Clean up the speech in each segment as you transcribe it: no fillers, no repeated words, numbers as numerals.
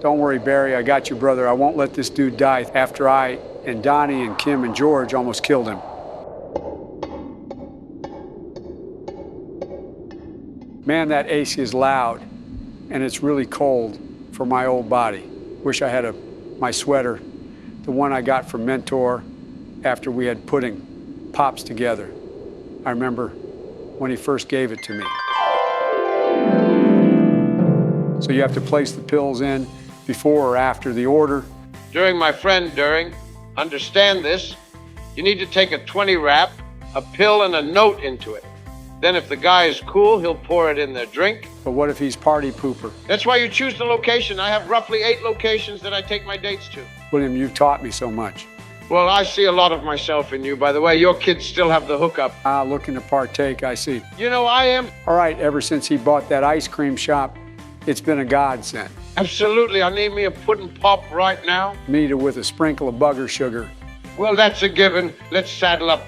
Don't worry, Barry, I got you, brother. I won't let this dude die after I and Donnie and Kim and George almost killed him. Man, that AC is loud, and it's really cold for my old body. Wish I had my sweater, the one I got from Mentor after we had pudding pops together. I remember when he first gave it to me. So you have to place the pills in before or after the order. My friend During, understand this. You need to take a 20 wrap, a pill, and a note into it. Then if the guy is cool, he'll pour it in their drink. But what if he's party pooper? That's why you choose the location. I have roughly 8 locations that I take my dates to. William, you've taught me so much. Well, I see a lot of myself in you. By the way, your kids still have the hookup. Looking to partake, I see. You know, I am. All right, ever since he bought that ice cream shop, it's been a godsend. Absolutely. I need me a pudding pop right now. Me with a sprinkle of bugger sugar. Well, that's a given. Let's saddle up.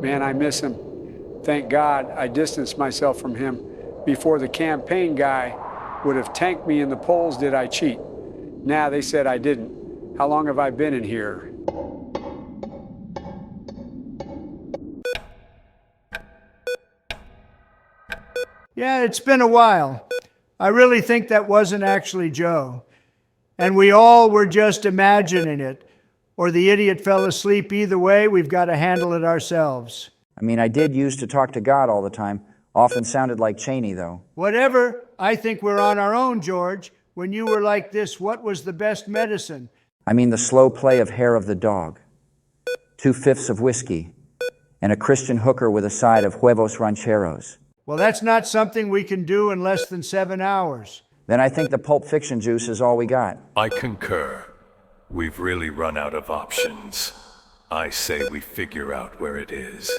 Man, I miss him. Thank God I distanced myself from him before the campaign guy would have tanked me in the polls. Did I cheat? Nah, they said I didn't. How long have I been in here? Yeah, it's been a while. I really think that wasn't actually Joe. And we all were just imagining it. Or the idiot fell asleep. Either way, we've got to handle it ourselves. I mean, I did used to talk to God all the time. Often sounded like Cheney, though. Whatever. I think we're on our own, George. When you were like this, what was the best medicine? I mean, the slow play of Hair of the Dog. 2/5 of whiskey. And a Christian hooker with a side of huevos rancheros. Well, that's not something we can do in less than 7 hours. Then I think the Pulp Fiction juice is all we got. I concur. We've really run out of options. I say we figure out where it is.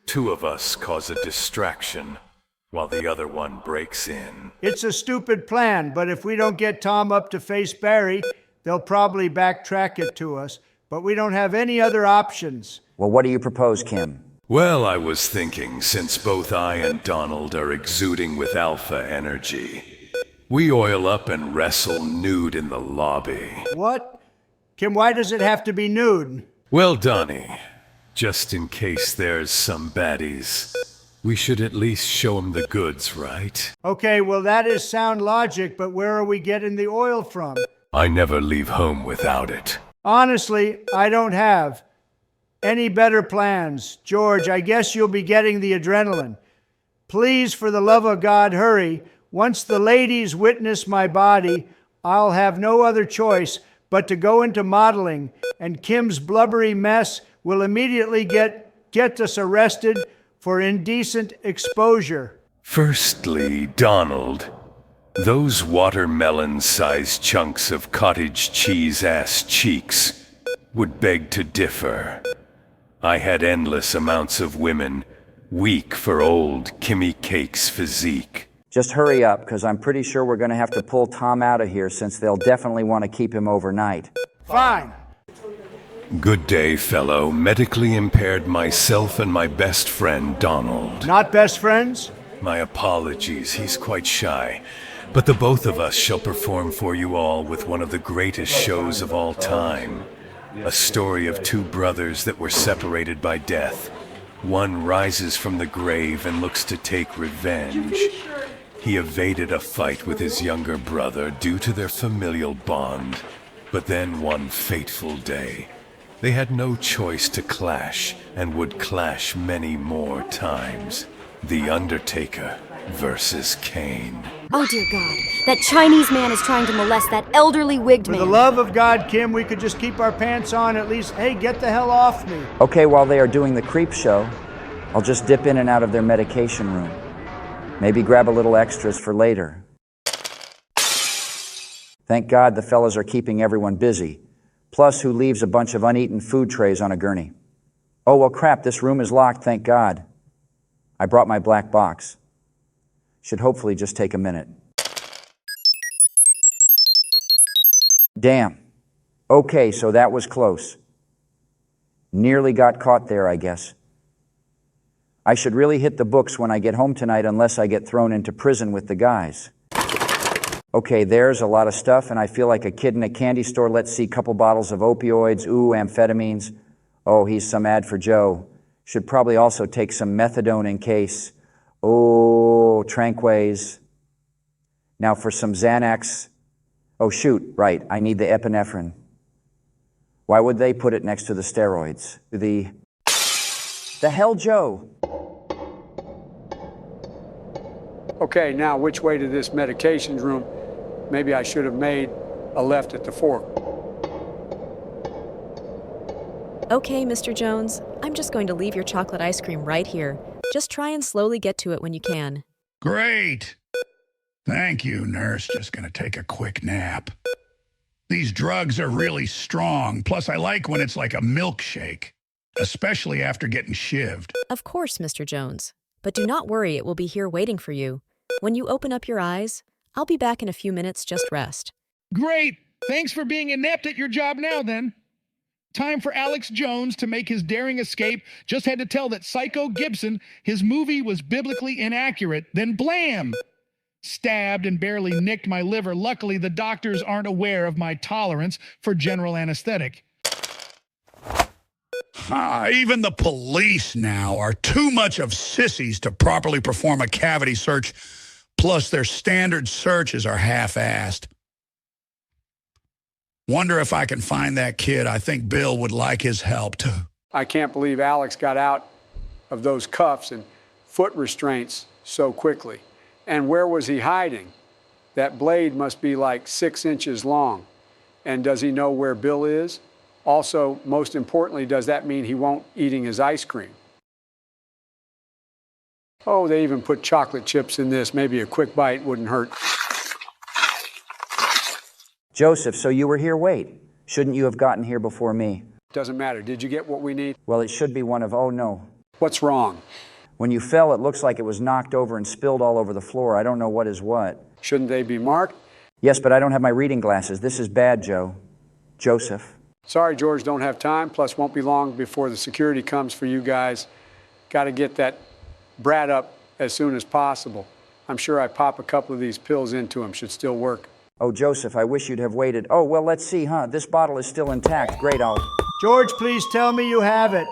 2 of us cause a distraction, while the other one breaks in. It's a stupid plan, but if we don't get Tom up to face Barry, they'll probably backtrack it to us. But we don't have any other options. Well, what do you propose, Kim? Well, I was thinking, since both I and Donald are exuding with alpha energy, we oil up and wrestle nude in the lobby. What? Kim, why does it have to be nude? Well, Donnie, just in case there's some baddies, we should at least show 'em the goods, right? Okay, well, that is sound logic, but where are we getting the oil from? I never leave home without it. Honestly, I don't have any better plans. George, I guess you'll be getting the adrenaline. Please, for the love of God, hurry. Once the ladies witness my body, I'll have no other choice but to go into modeling, and Kim's blubbery mess will immediately get us arrested for indecent exposure. Firstly, Donald, those watermelon-sized chunks of cottage cheese-ass cheeks would beg to differ. I had endless amounts of women, weak for old Kimmy Cake's physique. Just hurry up, because I'm pretty sure we're going to have to pull Tom out of here since they'll definitely want to keep him overnight. Fine. Good day, fellow. Medically impaired myself and my best friend, Donald. Not best friends? My apologies, he's quite shy. But the both of us shall perform for you all with one of the greatest shows of all time. A story of 2 brothers that were separated by death. One rises from the grave and looks to take revenge. He evaded a fight with his younger brother due to their familial bond. But then one fateful day, they had no choice to clash, and would clash many more times. The Undertaker versus Kane. Oh dear God, that Chinese man is trying to molest that elderly wigged For man. the love of God, Kim, we could just keep our pants on at least. Hey, get the hell off me. Okay, while they are doing the creep show, I'll just dip in and out of their medication room. Maybe grab a little extras for later. Thank God the fellas are keeping everyone busy. Plus, who leaves a bunch of uneaten food trays on a gurney? Oh, well, crap, this room is locked, thank God. I brought my black box. Should hopefully just take a minute. Damn. Okay, so that was close. Nearly got caught there, I guess. I should really hit the books when I get home tonight unless I get thrown into prison with the guys. Okay, there's a lot of stuff, and I feel like a kid in a candy store. Let's see, couple bottles of opioids, ooh, amphetamines. Oh, he's some ad for Joe. Should probably also take some methadone in case. Oh, Tranquays. Now for some Xanax. Oh, shoot, right, I need the epinephrine. Why would they put it next to the steroids? The hell, Joe? Okay, now which way to this medications room? Maybe I should have made a left at the fork. Okay, Mr. Jones, I'm just going to leave your chocolate ice cream right here. Just try and slowly get to it when you can. Great. Thank you, nurse. Just gonna take a quick nap. These drugs are really strong. Plus, I like when it's like a milkshake, especially after getting shivved. Of course, Mr. Jones. But do not worry, it will be here waiting for you. When you open up your eyes, I'll be back in a few minutes. Just rest. Great. Thanks for being inept at your job now, then. Time for Alex Jones to make his daring escape. Just had to tell that Psycho Gibson his movie was biblically inaccurate. Then blam! Stabbed and barely nicked my liver. Luckily, the doctors aren't aware of my tolerance for general anesthetic. Even the police now are too much of sissies to properly perform a cavity search. Plus, their standard searches are half-assed. Wonder if I can find that kid. I think Bill would like his help, too. I can't believe Alex got out of those cuffs and foot restraints so quickly. And where was he hiding? That blade must be like 6 inches long. And does he know where Bill is? Also, most importantly, does that mean he won't eating his ice cream? Oh, they even put chocolate chips in this. Maybe a quick bite wouldn't hurt. Joseph, so you were here. Wait. Shouldn't you have gotten here before me? Doesn't matter. Did you get what we need? Well, it should be one of, oh no. What's wrong? When you fell, it looks like it was knocked over and spilled all over the floor. I don't know what is what. Shouldn't they be marked? Yes, but I don't have my reading glasses. This is bad, Joe. Joseph. Sorry, George, don't have time. Plus, won't be long before the security comes for you guys. Got to get that brat up as soon as possible. I'm sure I pop a couple of these pills into him. Should still work. Oh, Joseph, I wish you'd have waited. Oh, well, let's see, huh? This bottle is still intact. Great, George, please tell me you have it,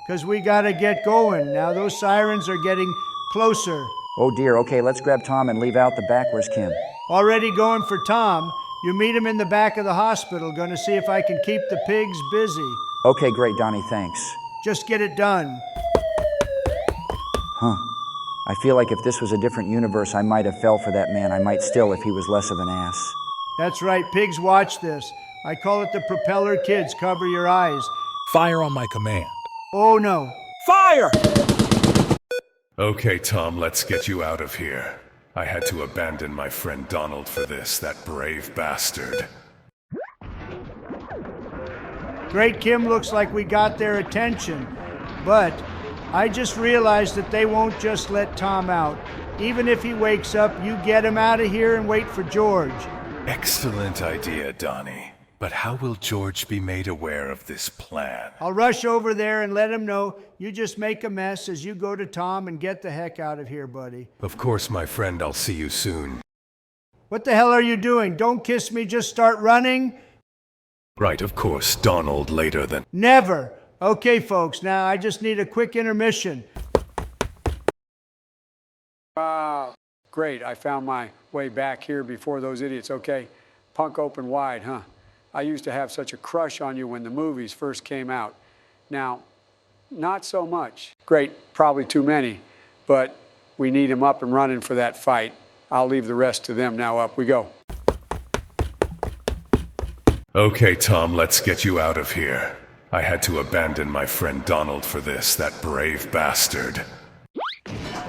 because we got to get going. Now those sirens are getting closer. Oh, dear. Okay, let's grab Tom and leave out the back. Where's Kim? Already going for Tom. You meet him in the back of the hospital. Going to see if I can keep the pigs busy. Okay, great, Donnie, thanks. Just get it done. Huh. I feel like if this was a different universe, I might have fell for that man. I might still if he was less of an ass. That's right, pigs watch this. I call it the propeller kids. Cover your eyes. Fire on my command. Oh no. Fire! Okay, Tom, let's get you out of here. I had to abandon my friend Donald for this, that brave bastard. Great, Kim, looks like we got their attention. But I just realized that they won't just let Tom out. Even if he wakes up, you get him out of here and wait for George. Excellent idea, Donnie. But how will George be made aware of this plan? I'll rush over there and let him know. You just make a mess as you go to Tom and get the heck out of here, buddy. Of course, my friend, I'll see you soon. What the hell are you doing? Don't kiss me, just start running? Right, of course, Donald later then. Never. Okay, folks, now I just need a quick intermission. Great, I found my way back here before those idiots. Okay, punk open wide, huh? I used to have such a crush on you when the movies first came out. Now, not so much. Great, probably too many, but we need them up and running for that fight. I'll leave the rest to them. Now up we go. Okay, Tom, let's get you out of here. I had to abandon my friend Donald for this, that brave bastard.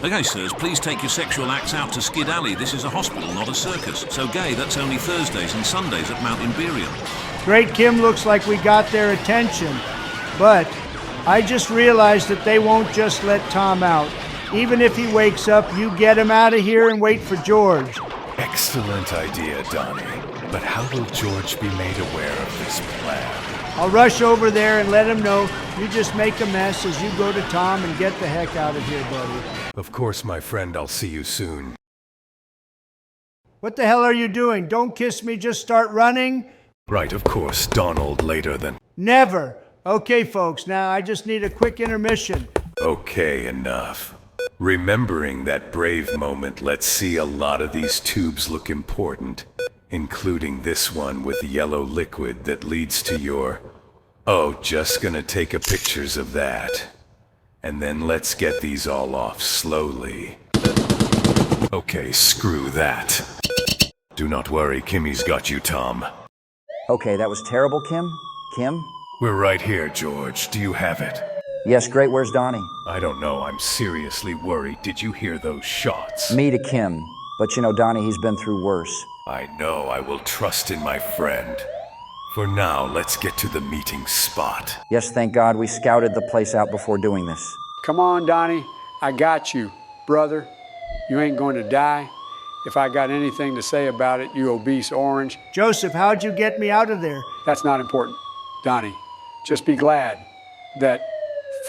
Okay, sirs, please take your sexual acts out to Skid Alley. This is a hospital, not a circus. So gay, that's only Thursdays and Sundays at Mount Imperium. Great, Kim, looks like we got their attention. But I just realized that they won't just let Tom out. Even if he wakes up, you get him out of here and wait for George. Excellent idea, Donnie. But how will George be made aware of this plan? I'll rush over there and let him know you just make a mess as you go to Tom and get the heck out of here, buddy. Of course, my friend, I'll see you soon. What the hell are you doing? Don't kiss me, just start running? Right, of course, Donald later then. Never. Okay, folks, now I just need a quick intermission. Okay, enough. Remembering that brave moment, let's see, a lot of these tubes look important, including this one with yellow liquid that leads to your... Oh, just gonna take a pictures of that. And then let's get these all off slowly. Okay, screw that. Do not worry, Kimmy's got you, Tom. Okay, that was terrible, Kim. Kim? We're right here, George. Do you have it? Yes, great. Where's Donnie? I don't know. I'm seriously worried. Did you hear those shots? Me to Kim. But you know, Donnie, he's been through worse. I know. I will trust in my friend. For now, let's get to the meeting spot. Yes, thank God we scouted the place out before doing this. Come on, Donnie. I got you, brother. You ain't going to die. If I got anything to say about it, you obese orange. Joseph, how'd you get me out of there? That's not important, Donnie. Just be glad that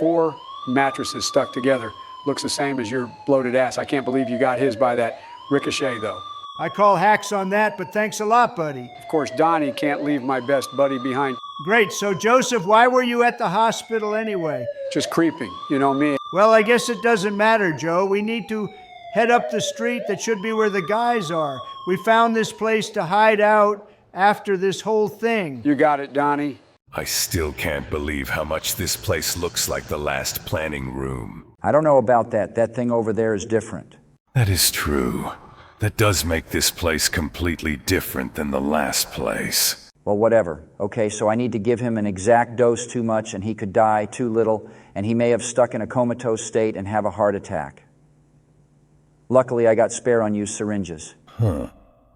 4 mattresses stuck together looks the same as your bloated ass. I can't believe you got his by that ricochet, though. I call hacks on that, but thanks a lot, buddy. Of course, Donnie can't leave my best buddy behind. Great. So, Joseph, why were you at the hospital anyway? Just creeping, you know me. Well, I guess it doesn't matter, Joe. We need to head up the street. That should be where the guys are. We found this place to hide out after this whole thing. You got it, Donnie. I still can't believe how much this place looks like the last planning room. I don't know about that. That thing over there is different. That is true. That does make this place completely different than the last place. Well, whatever. Okay, so I need to give him an exact dose too much and he could die too little, and he may have stuck in a comatose state and have a heart attack. Luckily, I got spare unused syringes. Huh.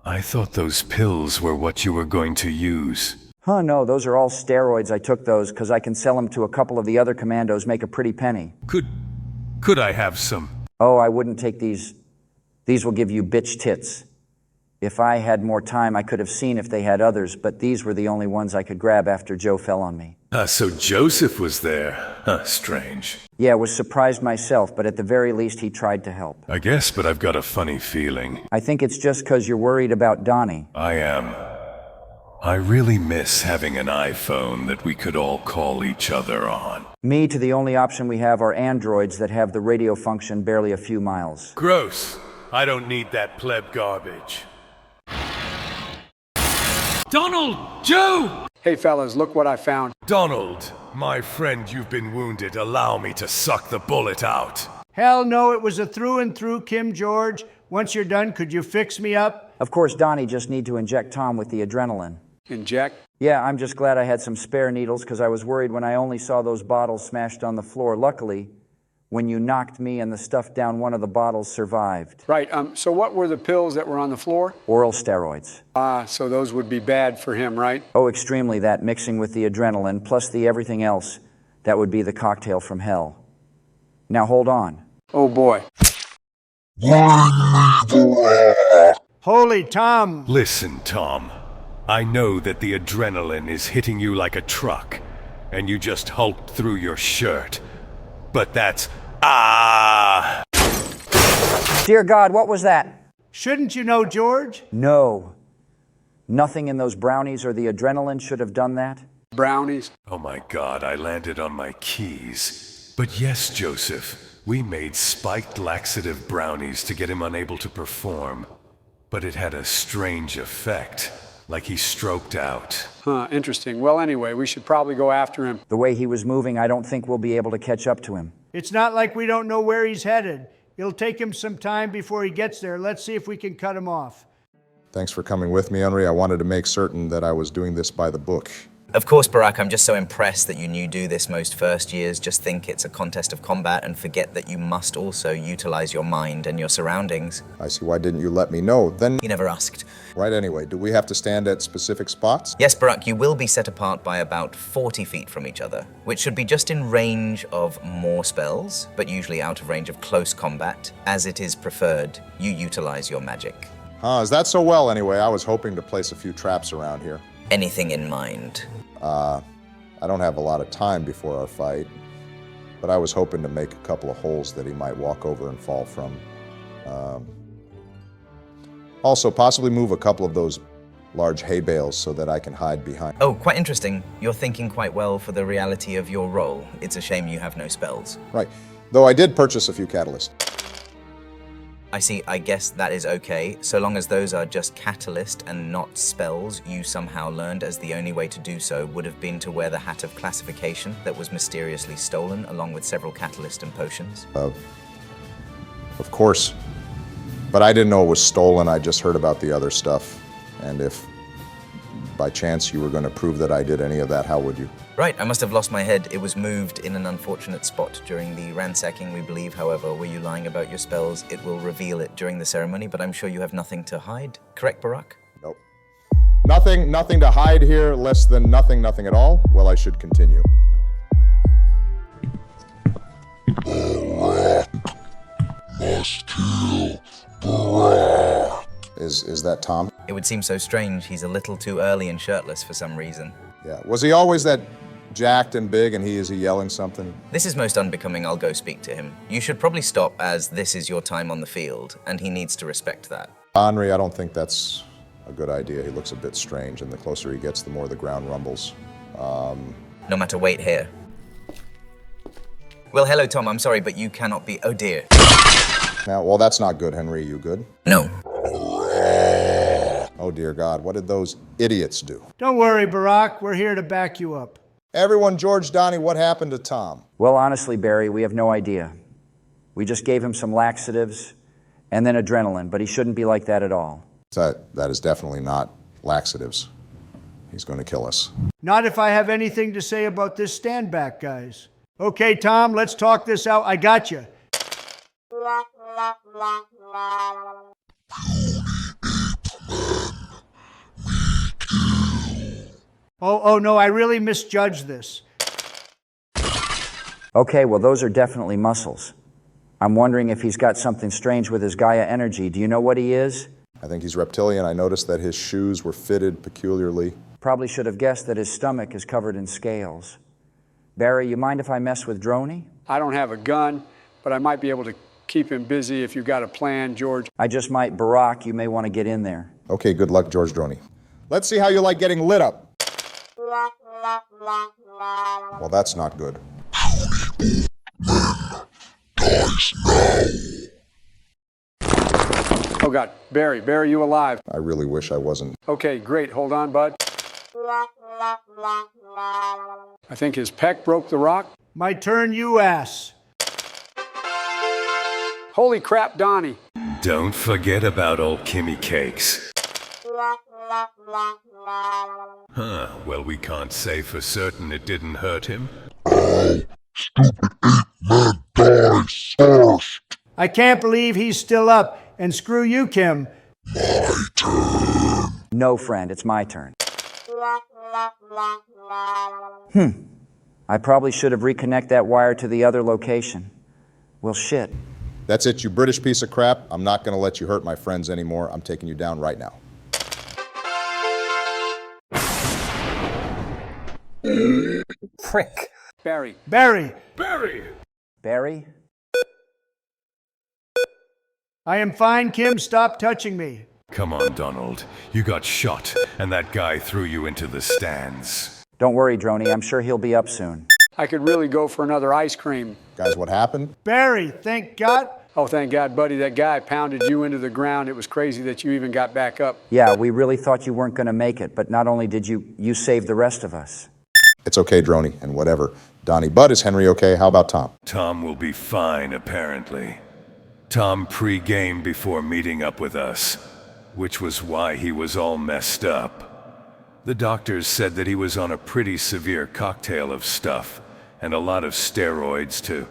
I thought those pills were what you were going to use. Huh, no, those are all steroids. I took those because I can sell them to a couple of the other commandos, make a pretty penny. Could I have some? Oh, I wouldn't take these. These will give you bitch tits. If I had more time, I could have seen if they had others, but these were the only ones I could grab after Joe fell on me. So Joseph was there. Huh, strange. Yeah, was surprised myself, but at the very least he tried to help. I guess, but I've got a funny feeling. I think it's just because you're worried about Donnie. I am. I really miss having an iPhone that we could all call each other on. Me to the only option we have are androids that have the radio function barely a few miles. Gross. I don't need that pleb garbage. Donald! Joe! Hey, fellas, look what I found. Donald, my friend, you've been wounded. Allow me to suck the bullet out. Hell no, it was a through and through, Kim George. Once you're done, could you fix me up? Of course, Donnie just need to inject Tom with the adrenaline. Inject? Yeah, I'm just glad I had some spare needles because I was worried when I only saw those bottles smashed on the floor. Luckily, when you knocked me and the stuff down one of the bottles survived. Right, so what were the pills that were on the floor? Oral steroids. So those would be bad for him, right? Oh, extremely, that mixing with the adrenaline, plus the everything else, that would be the cocktail from hell. Now hold on. Oh boy. Holy Tom. Listen, Tom. I know that the adrenaline is hitting you like a truck, and you just hulked through your shirt. But that's... Ah! Dear God, what was that? Shouldn't you know, George? No. Nothing in those brownies or the adrenaline should have done that? Brownies? Oh my God, I landed on my keys. But yes, Joseph, we made spiked laxative brownies to get him unable to perform. But it had a strange effect, like he stroked out. Huh, interesting. Well, anyway, we should probably go after him. The way he was moving, I don't think we'll be able to catch up to him. It's not like we don't know where he's headed. It'll take him some time before he gets there. Let's see if we can cut him off. Thanks for coming with me, Henry. I wanted to make certain that I was doing this by the book. Of course, Barack, I'm just so impressed that you knew do this most first years. Just think it's a contest of combat and forget that you must also utilize your mind and your surroundings. I see. Why didn't you let me know? Then... You never asked. Right, anyway. Do we have to stand at specific spots? Yes, Barack, you will be set apart by about 40 feet from each other, which should be just in range of more spells, but usually out of range of close combat. As it is preferred, you utilize your magic. Is that so well, anyway? I was hoping to place a few traps around here. Anything in mind? I don't have a lot of time before our fight, but I was hoping to make a couple of holes that he might walk over and fall from. Also, possibly move a couple of those large hay bales so that I can hide behind. Oh, quite interesting. You're thinking quite well for the reality of your role. It's a shame you have no spells. Right. Though I did purchase a few catalysts. I see, I guess that is okay, so long as those are just catalyst and not spells you somehow learned as the only way to do so would have been to wear the hat of classification that was mysteriously stolen along with several catalyst and potions. Of course. But I didn't know it was stolen, I just heard about the other stuff. And if by chance you were going to prove that I did any of that, how would you? Right, I must have lost my head. It was moved in an unfortunate spot during the ransacking, we believe. However, were you lying about your spells? It will reveal it during the ceremony, but I'm sure you have nothing to hide. Correct, Barack? Nope. Nothing to hide here, less than nothing at all. Well, I should continue. Barack must kill Barack. Is that Tom? It would seem so strange. He's a little too early and shirtless for some reason. Yeah. Was he always that jacked and big, and is he yelling something? This is most unbecoming. I'll go speak to him. You should probably stop, as this is your time on the field, and he needs to respect that. Henri, I don't think that's a good idea. He looks a bit strange, and the closer he gets, the more the ground rumbles. No matter, wait here. Well, hello, Tom. I'm sorry, but you cannot be... Oh, dear. Now, well, that's not good, Henri. You good? No. Oh, dear God. What did those idiots do? Don't worry, Barack. We're here to back you up. Everyone, George, Donnie, what happened to Tom? Well, honestly, Barry, we have no idea. We just gave him some laxatives and then adrenaline, but he shouldn't be like that at all. That is definitely not laxatives. He's going to kill us. Not if I have anything to say about this stand back, guys. Okay, Tom, let's talk this out. I got you. Oh, no, I really misjudged this. Okay, well, those are definitely muscles. I'm wondering if he's got something strange with his Gaia energy. Do you know what he is? I think he's reptilian. I noticed that his shoes were fitted peculiarly. Probably should have guessed that his stomach is covered in scales. Barry, you mind if I mess with Droney? I don't have a gun, but I might be able to keep him busy if you've got a plan, George. I just might. Barack, you may want to get in there. Okay, good luck, George Droney. Let's see how you like getting lit up. Well, that's not good. Oh, God. Barry, you alive? I really wish I wasn't. Okay, great. Hold on, bud. I think his pec broke the rock. My turn, you ass. Holy crap, Donnie. Don't forget about old Kimmy Cakes. Huh, well, we can't say for certain it didn't hurt him. Stupid ape-man dies first. I can't believe he's still up. And screw you, Kim. My turn. No, friend, it's my turn. I probably should have reconnected that wire to the other location. Well, shit. That's it, you British piece of crap. I'm not going to let you hurt my friends anymore. I'm taking you down right now. Prick. Barry. Barry. Barry? I am fine, Kim. Stop touching me. Come on, Donald. You got shot, and that guy threw you into the stands. Don't worry, Droney. I'm sure he'll be up soon. I could really go for another ice cream. Guys, what happened? Barry, thank God. Oh, thank God, buddy. That guy pounded you into the ground. It was crazy that you even got back up. Yeah, we really thought you weren't going to make it, but not only did you saved the rest of us. It's okay, Droney, and whatever. Donnie, Bud, is Henry okay? How about Tom? Tom will be fine, apparently. Tom pre-gamed before meeting up with us, which was why he was all messed up. The doctors said that he was on a pretty severe cocktail of stuff, and a lot of steroids, too.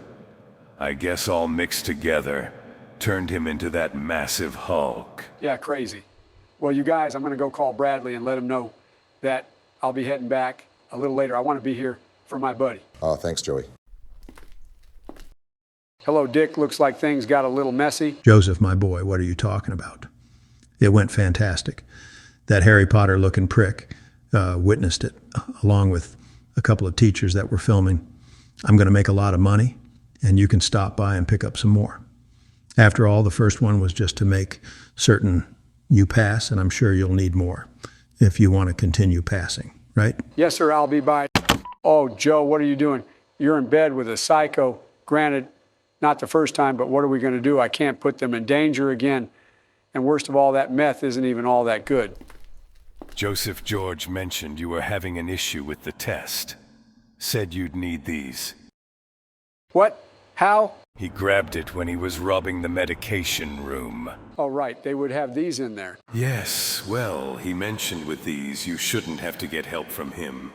I guess all mixed together turned him into that massive Hulk. Yeah, crazy. Well, you guys, I'm going to go call Bradley and let him know that I'll be heading back a little later. I want to be here for my buddy. Oh, thanks, Joey. Hello, Dick. Looks like things got a little messy. Joseph, my boy, what are you talking about? It went fantastic. That Harry Potter-looking prick witnessed it, along with a couple of teachers that were filming. I'm going to make a lot of money, and you can stop by and pick up some more. After all, the first one was just to make certain you pass, and I'm sure you'll need more if you want to continue passing, right? Yes, sir, I'll be by. Oh, Joe, what are you doing? You're in bed with a psycho. Granted, not the first time, but what are we going to do? I can't put them in danger again. And worst of all, that meth isn't even all that good. Joseph George mentioned you were having an issue with the test. Said you'd need these. What? How? He grabbed it when he was robbing the medication room. Oh, right, they would have these in there. Yes, well, he mentioned with these you shouldn't have to get help from him.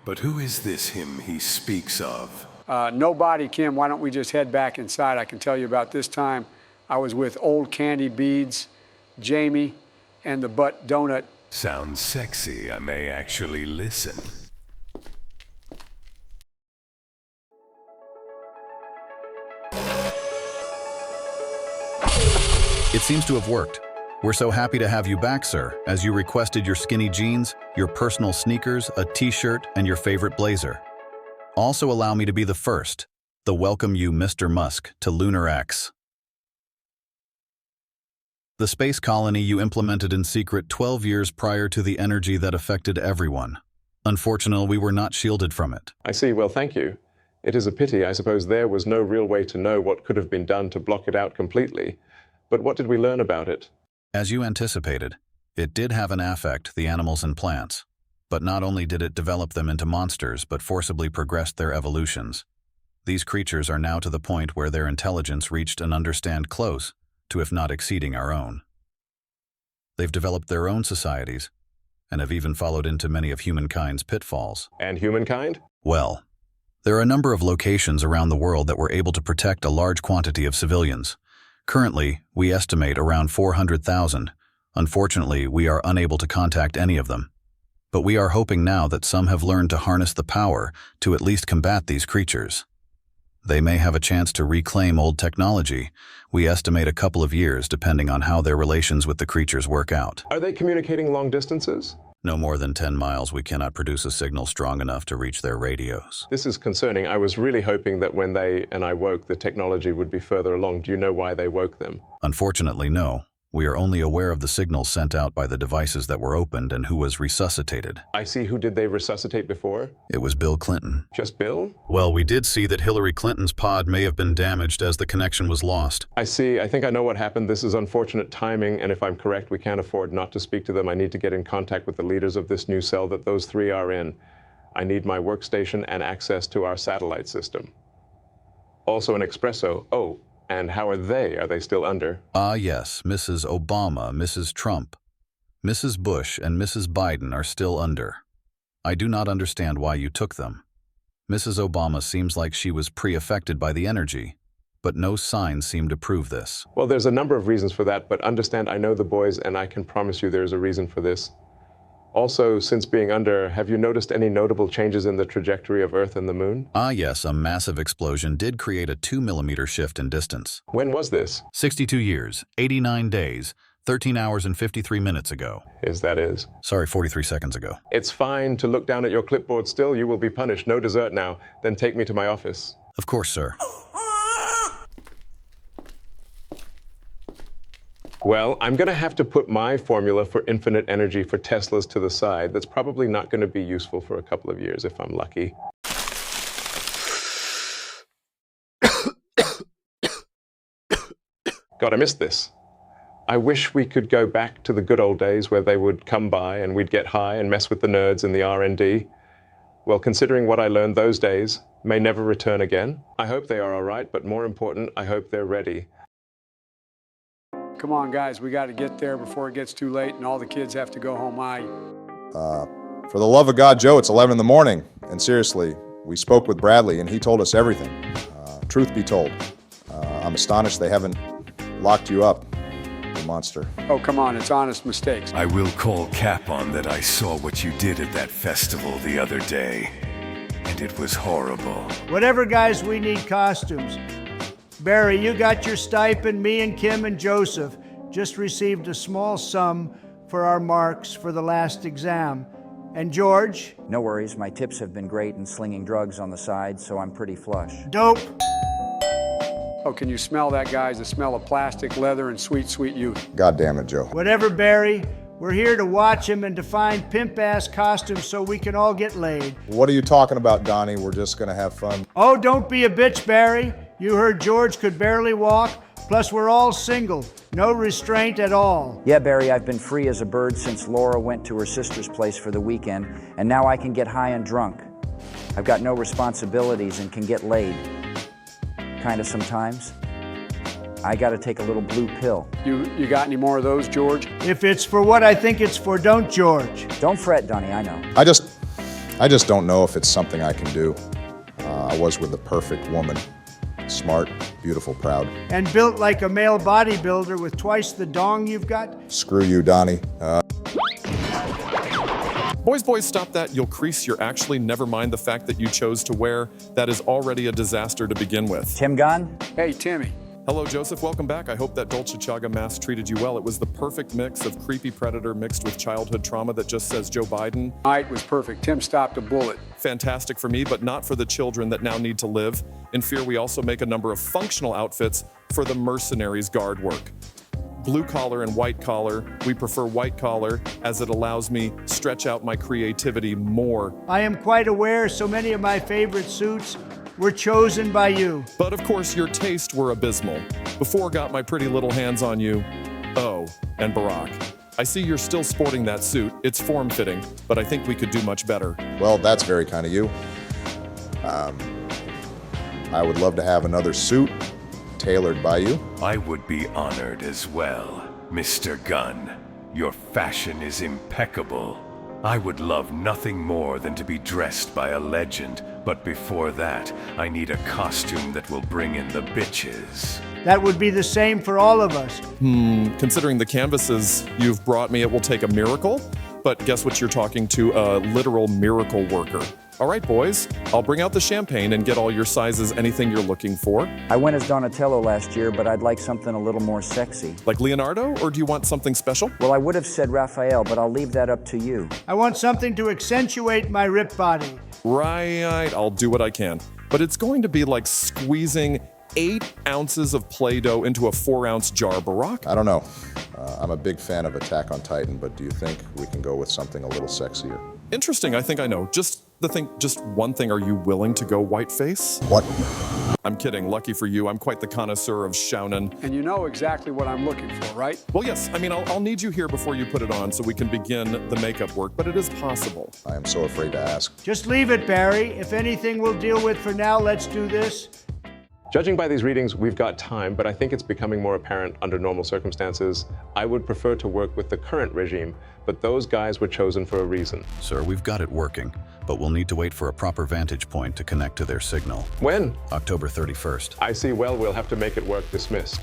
But who is this him he speaks of? Nobody, Kim. Why don't we just head back inside? I can tell you about this time. I was with Old Candy Beads, Jamie, and the Butt Donut. Sounds sexy. I may actually listen. It seems to have worked. We're so happy to have you back, sir, as you requested your skinny jeans, your personal sneakers, a t-shirt, and your favorite blazer. Also allow me to be the first, to welcome you, Mr. Musk, to Lunar X. The space colony you implemented in secret 12 years prior to the energy that affected everyone. Unfortunately, we were not shielded from it. I see. Well, thank you. It is a pity. I suppose there was no real way to know what could have been done to block it out completely. But what did we learn about it? As you anticipated, it did have an affect the animals and plants. But not only did it develop them into monsters, but forcibly progressed their evolutions. These creatures are now to the point where their intelligence reached an understand close to, if not exceeding, our own. They've developed their own societies, and have even followed into many of humankind's pitfalls. And humankind? Well, there are a number of locations around the world that were able to protect a large quantity of civilians. Currently, we estimate around 400,000. Unfortunately, we are unable to contact any of them. But we are hoping now that some have learned to harness the power to at least combat these creatures. They may have a chance to reclaim old technology. We estimate a couple of years depending on how their relations with the creatures work out. Are they communicating long distances? No more than 10 miles, we cannot produce a signal strong enough to reach their radios. This is concerning. I was really hoping that when they and I woke, the technology would be further along. Do you know why they woke them? Unfortunately, no. We are only aware of the signals sent out by the devices that were opened and who was resuscitated. I see. Who did they resuscitate before? It was Bill Clinton. Just Bill? Well, we did see that Hillary Clinton's pod may have been damaged as the connection was lost. I see. I think I know what happened. This is unfortunate timing, and if I'm correct, we can't afford not to speak to them. I need to get in contact with the leaders of this new cell that those three are in. I need my workstation and access to our satellite system. Also an espresso. Oh. And how are they? Are they still under? Yes, Mrs. Obama, Mrs. Trump, Mrs. Bush, and Mrs. Biden are still under. I do not understand why you took them. Mrs. Obama seems like she was pre-affected by the energy, but no signs seem to prove this. Well, there's a number of reasons for that, but understand I know the boys and I can promise you there's a reason for this. Also, since being under, have you noticed any notable changes in the trajectory of Earth and the Moon? Yes, a massive explosion did create a 2-millimeter shift in distance. When was this? 62 years, 89 days, 13 hours and 53 minutes ago. Sorry, 43 seconds ago. It's fine to look down at your clipboard still. You will be punished. No dessert now. Then take me to my office. Of course, sir. Well, I'm going to have to put my formula for infinite energy for Teslas to the side. That's probably not going to be useful for a couple of years if I'm lucky. God, I missed this. I wish we could go back to the good old days where they would come by and we'd get high and mess with the nerds in the R&D. Well, considering what I learned those days may never return again. I hope they are all right, but more important, I hope they're ready. Come on, guys, we got to get there before it gets too late and all the kids have to go home. For the love of God, Joe, it's 11 in the morning. And seriously, we spoke with Bradley and he told us everything. Truth be told, I'm astonished they haven't locked you up, you monster. Oh, come on, it's honest mistakes. I will call cap on that I saw what you did at that festival the other day. And it was horrible. Whatever, guys, we need costumes. Barry, you got your stipend. Me and Kim and Joseph just received a small sum for our marks for the last exam. And George? No worries, my tips have been great in slinging drugs on the side, so I'm pretty flush. Dope. Oh, can you smell that, guys? The smell of plastic, leather, and sweet, sweet youth. God damn it, Joe. Whatever, Barry. We're here to watch him and to find pimp-ass costumes so we can all get laid. What are you talking about, Donnie? We're just gonna have fun. Oh, don't be a bitch, Barry. You heard George could barely walk. Plus, we're all single. No restraint at all. Yeah, Barry, I've been free as a bird since Laura went to her sister's place for the weekend, and now I can get high and drunk. I've got no responsibilities and can get laid. Kinda sometimes. I gotta take a little blue pill. You got any more of those, George? If it's for what I think it's for, don't, George. Don't fret, Donnie, I know. I just don't know if it's something I can do. I was with the perfect woman. Smart, beautiful, proud. And built like a male bodybuilder with twice the dong you've got? Screw you, Donnie. Boys, stop that. You'll crease your actually. Never mind the fact that you chose to wear. That is already a disaster to begin with. Tim Gunn? Hey, Timmy. Hello, Joseph. Welcome back. I hope that Dolce Chaga mask treated you well. It was the perfect mix of creepy predator mixed with childhood trauma that just says Joe Biden. Night was perfect. Tim stopped a bullet. Fantastic for me, but not for the children that now need to live. In Fear, we also make a number of functional outfits for the mercenaries guard work. Blue collar and white collar. We prefer white collar as it allows me stretch out my creativity more. I am quite aware so many of my favorite suits were chosen by you. But of course, your tastes were abysmal. Before got my pretty little hands on you. Oh, and Barack. I see you're still sporting that suit. It's form-fitting, but I think we could do much better. Well, that's very kind of you. I would love to have another suit tailored by you. I would be honored as well, Mr. Gunn. Your fashion is impeccable. I would love nothing more than to be dressed by a legend, but before that, I need a costume that will bring in the bitches. That would be the same for all of us. Considering the canvases you've brought me, it will take a miracle. But guess what, you're talking to a literal miracle worker. All right, boys, I'll bring out the champagne and get all your sizes, anything you're looking for. I went as Donatello last year, but I'd like something a little more sexy. Like Leonardo, or do you want something special? Well, I would have said Raphael, but I'll leave that up to you. I want something to accentuate my ripped body. Right, I'll do what I can. But it's going to be like squeezing 8 ounces of Play-Doh into a 4-ounce jar, Barack. I don't know. I'm a big fan of Attack on Titan, but do you think we can go with something a little sexier? Interesting, I think I know. Just one thing, are you willing to go whiteface? What? I'm kidding, lucky for you, I'm quite the connoisseur of shounen. And you know exactly what I'm looking for, right? Well, yes, I mean, I'll need you here before you put it on so we can begin the makeup work, but it is possible. I am so afraid to ask. Just leave it, Barry. If anything we'll deal with for now, let's do this. Judging by these readings, we've got time, but I think it's becoming more apparent under normal circumstances. I would prefer to work with the current regime, but those guys were chosen for a reason. Sir, we've got it working, but we'll need to wait for a proper vantage point to connect to their signal. When? October 31st. I see. Well, we'll have to make it work. Dismissed.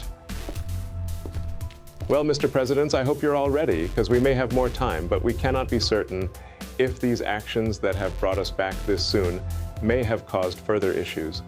Well, Mr. President, I hope you're all ready, because we may have more time, but we cannot be certain if these actions that have brought us back this soon may have caused further issues.